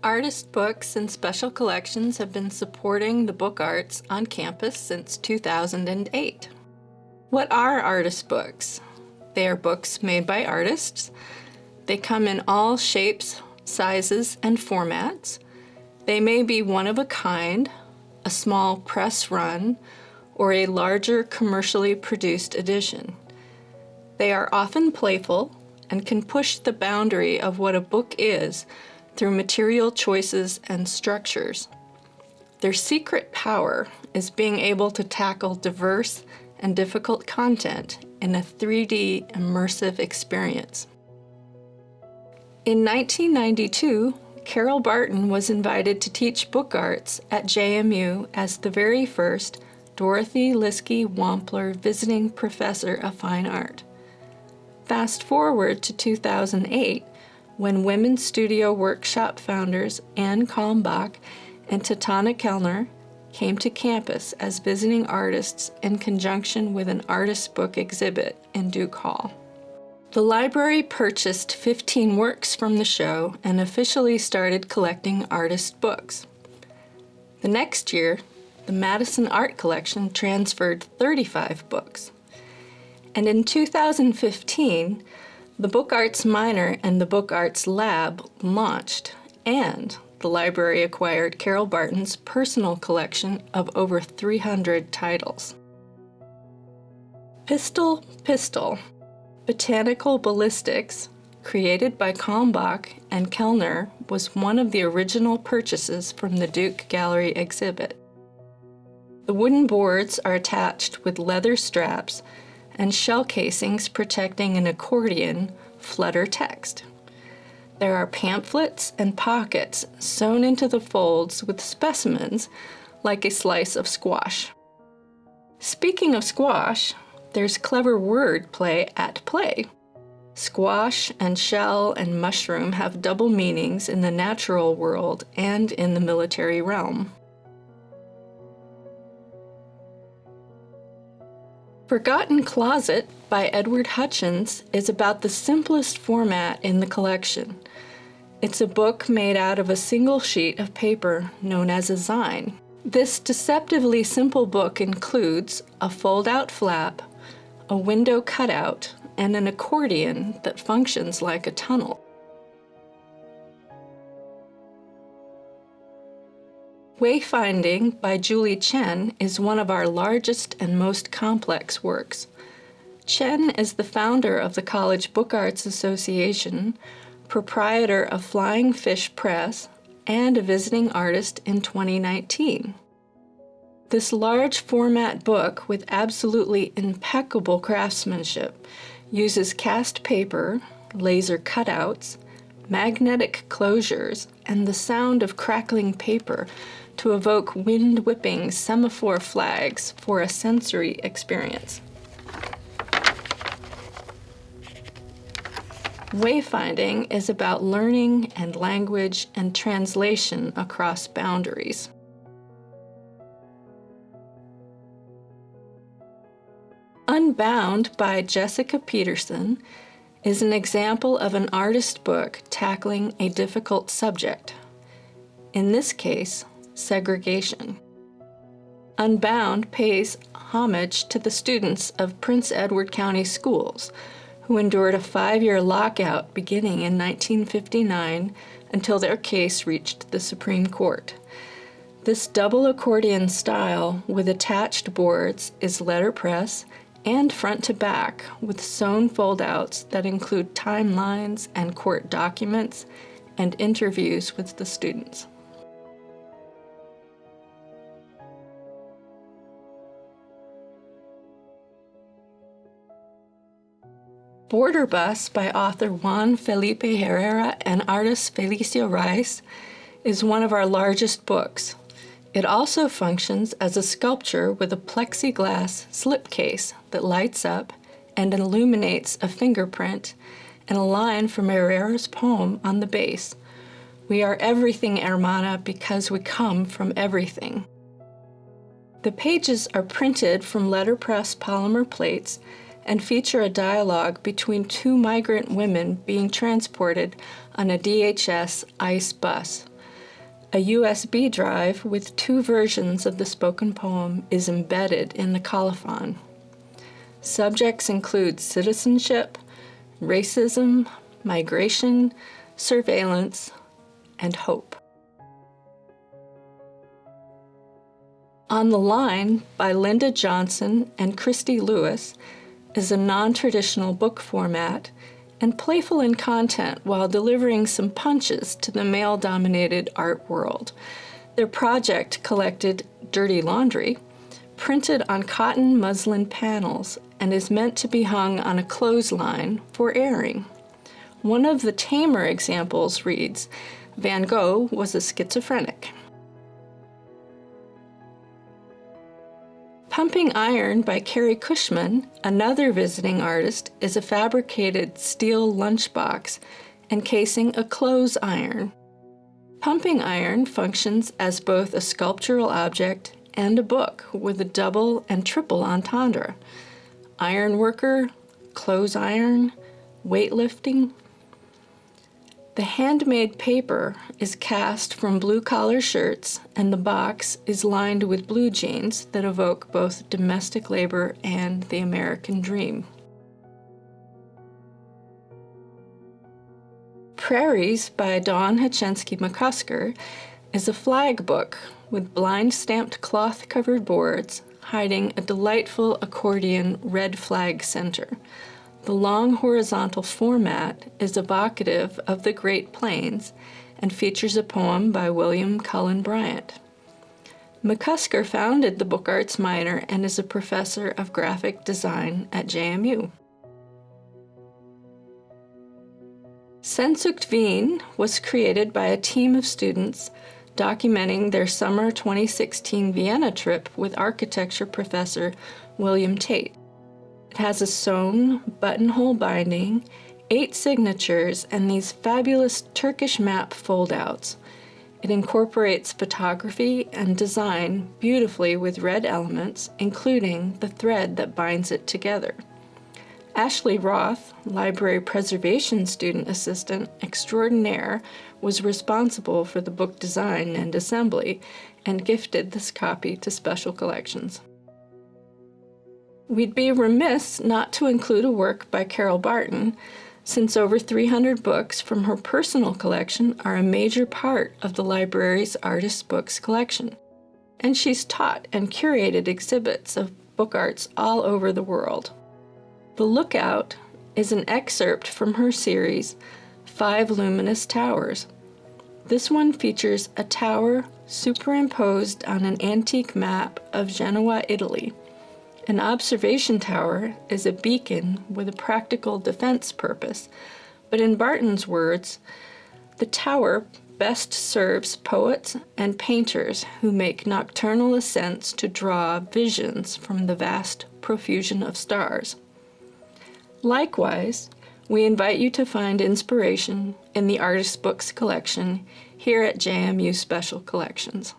Artist books and special collections have been supporting the book arts on campus since 2008. What are artist books? They are books made by artists. They come in all shapes, sizes, and formats. They may be one of a kind, a small press run, or a larger commercially produced edition. They are often playful and can push the boundary of what a book is through material choices and structures. Their secret power is being able to tackle diverse and difficult content in a 3D immersive experience. In 1992, Carol Barton was invited to teach book arts at JMU as the very first Dorothy Liskey Wampler Visiting Professor of Fine Art. Fast forward to 2008, when Women's Studio Workshop founders Anne Kalmbach and Tatana Kellner came to campus as visiting artists in conjunction with an artist book exhibit in Duke Hall. The library purchased 15 works from the show and officially started collecting artist books. The next year, the Madison Art Collection transferred 35 books. And in 2015, the Book Arts Minor and the Book Arts Lab launched, and the library acquired Carol Barton's personal collection of over 300 titles. Pistol Pistol, Botanical Ballistics, created by Kalmbach and Kellner, was one of the original purchases from the Duke Gallery exhibit. The wooden boards are attached with leather straps and shell casings protecting an accordion flutter text. There are pamphlets and pockets sewn into the folds with specimens like a slice of squash. Speaking of squash, there's clever word play at play. Squash and shell and mushroom have double meanings in the natural world and in the military realm. Forgotten Closet by Edward Hutchins is about the simplest format in the collection. It's a book made out of a single sheet of paper known as a zine. This deceptively simple book includes a fold-out flap, a window cutout, and an accordion that functions like a tunnel. Wayfinding by Julie Chen is one of our largest and most complex works. Chen is the founder of the College Book Arts Association, proprietor of Flying Fish Press, and a visiting artist in 2019. This large format book with absolutely impeccable craftsmanship uses cast paper, laser cutouts, magnetic closures, and the sound of crackling paper to evoke wind-whipping semaphore flags for a sensory experience. Wayfinding is about learning and language and translation across boundaries. Unbound by Jessica Peterson is an example of an artist book tackling a difficult subject. In this case, segregation. Unbound pays homage to the students of Prince Edward County Schools, who endured a 5-year lockout beginning in 1959 until their case reached the Supreme Court. This double accordion style with attached boards is letterpress and front to back with sewn foldouts that include timelines and court documents and interviews with the students. Border Bus by author Juan Felipe Herrera and artist Felicio Rice is one of our largest books. It also functions as a sculpture with a plexiglass slipcase that lights up and illuminates a fingerprint and a line from Herrera's poem on the base. We are everything, hermana, because we come from everything. The pages are printed from letterpress polymer plates and feature a dialogue between two migrant women being transported on a DHS ICE bus. A USB drive with 2 versions of the spoken poem is embedded in the colophon. Subjects include citizenship, racism, migration, surveillance, and hope. On the Line by Linda Johnson and Christy Lewis is a non-traditional book format and playful in content while delivering some punches to the male-dominated art world. Their project collected dirty laundry, printed on cotton muslin panels, and is meant to be hung on a clothesline for airing. One of the tamer examples reads, "Van Gogh was a schizophrenic." Pumping Iron by Carrie Cushman, another visiting artist, is a fabricated steel lunchbox encasing a clothes iron. Pumping Iron functions as both a sculptural object and a book with a double and triple entendre. Iron worker, clothes iron, weightlifting. The handmade paper is cast from blue-collar shirts, and the box is lined with blue jeans that evoke both domestic labor and the American dream. Prairies by Dawn Hachensky-McCusker is a flag book with blind-stamped cloth-covered boards hiding a delightful accordion red flag center. The long horizontal format is evocative of the Great Plains and features a poem by William Cullen Bryant. McCusker founded the Book Arts minor and is a professor of graphic design at JMU. Sehnsucht Wien was created by a team of students documenting their summer 2016 Vienna trip with architecture professor William Tate. It has a sewn buttonhole binding, 8 signatures, and these fabulous Turkish map foldouts. It incorporates photography and design beautifully with red elements, including the thread that binds it together. Ashley Roth, library preservation student assistant extraordinaire, was responsible for the book design and assembly and gifted this copy to Special Collections. We'd be remiss not to include a work by Carol Barton, since over 300 books from her personal collection are a major part of the library's Artist Books collection, and she's taught and curated exhibits of book arts all over the world. The Lookout is an excerpt from her series, 5 Luminous Towers. This one features a tower superimposed on an antique map of Genoa, Italy. An observation tower is a beacon with a practical defense purpose, but in Barton's words, the tower best serves poets and painters who make nocturnal ascents to draw visions from the vast profusion of stars. Likewise, we invite you to find inspiration in the Artist Books collection here at JMU Special Collections.